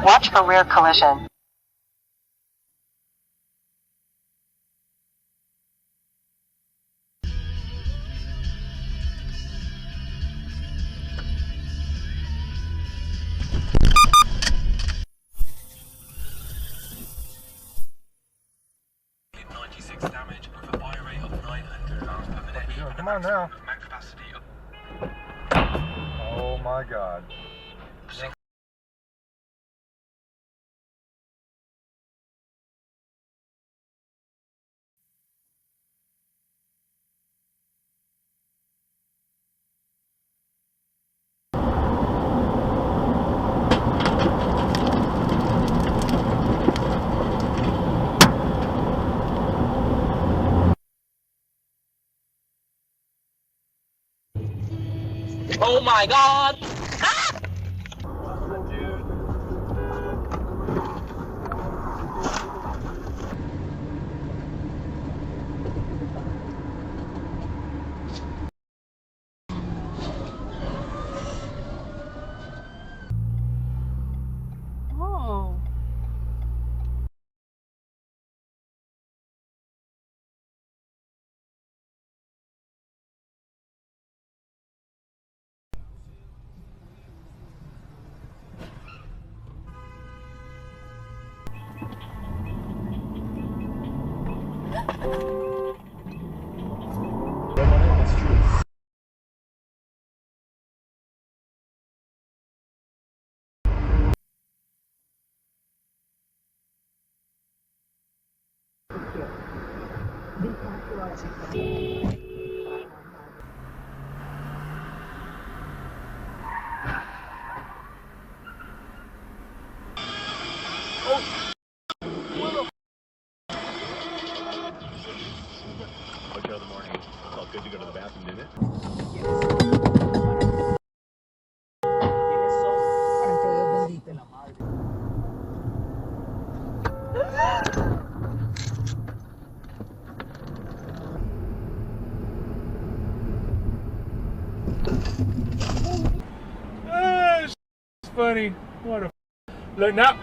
Watch for rear collision. Damage with a buy rate of 900 pounds per minute. Yeah, come on now. Max capacity of... Oh my God. Oh my God! Oh. That's true. Okay, in the morning. Felt good to go to the bathroom, didn't it? It's funny. What a look now.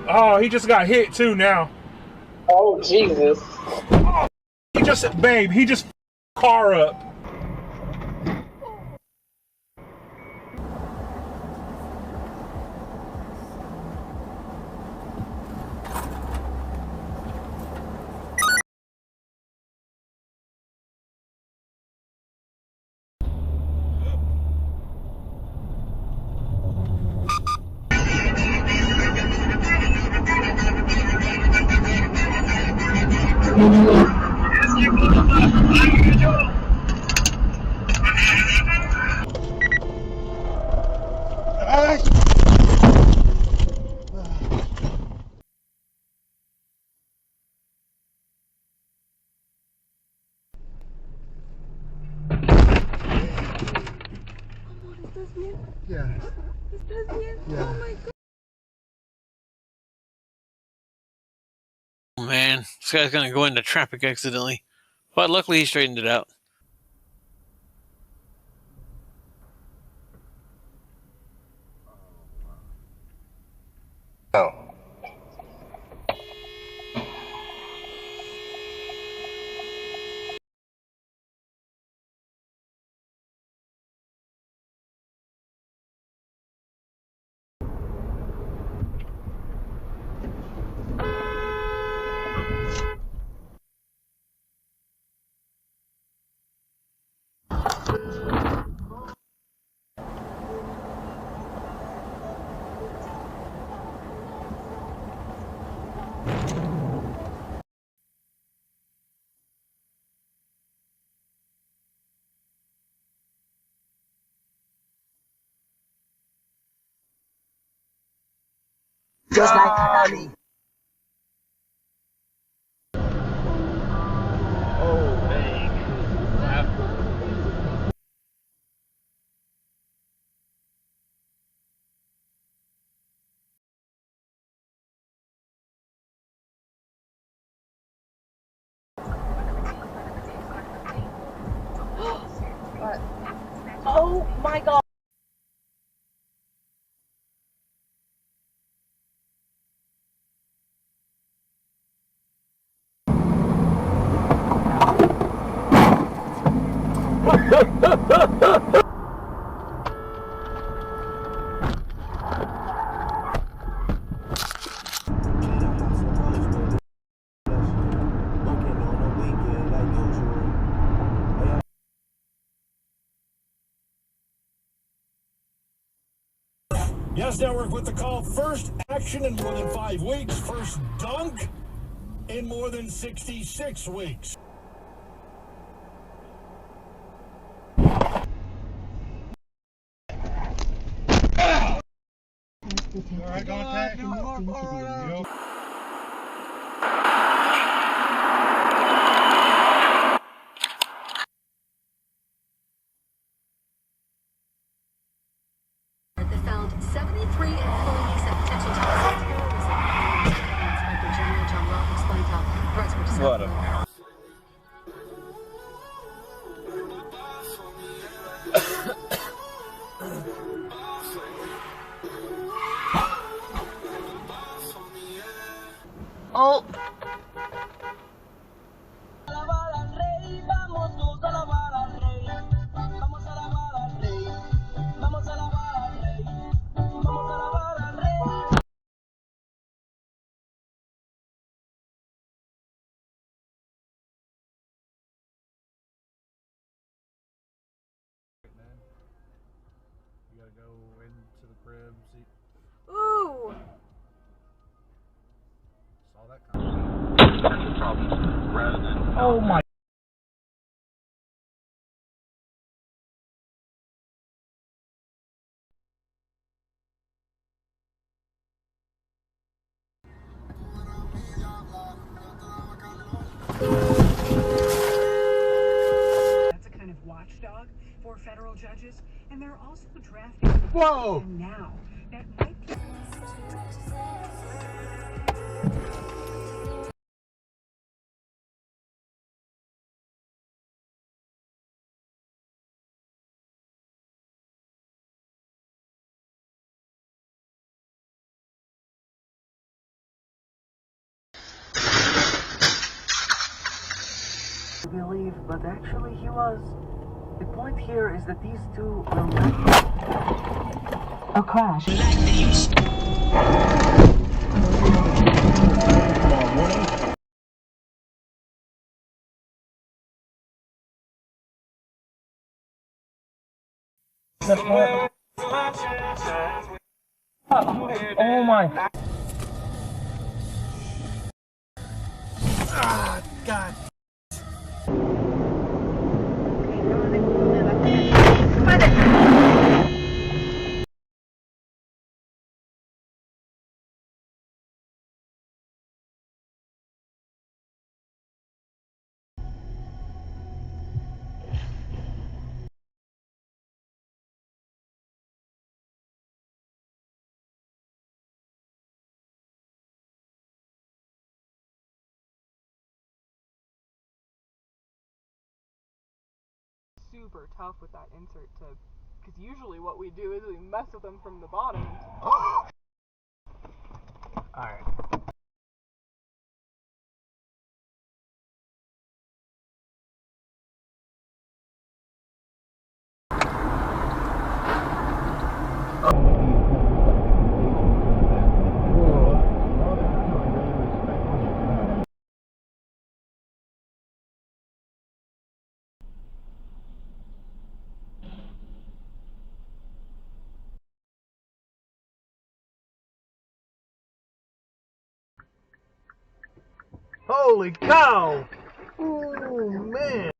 Oh, he just got hit too now. Oh, Jesus. Oh, he just car up. Yeah. Yeah. Oh man, this guy's gonna go into traffic accidentally. But luckily he straightened it out. Oh. Just like Honey. Oh, dang. Oh my God. Yes Network with the call. First action in more than 5 weeks. First dunk in more than 66 weeks. Alright, contact. Yep. They found 73 employees of potential terrorism. Inspector General John Roth explained how threats were discovered. Oh. You gotta go into the crib, see. Ooh! Saw that kind of. Oh my. That's a kind of watchdog for federal judges, and they're also drafting. Whoa! Now that might be. Believe, but actually he was. The point here is that these two will not. A crash. Oh my. Ah, God. Super tough with that insert to, because usually what we do is we mess with them from the bottom. Alright. Holy cow! Oh man!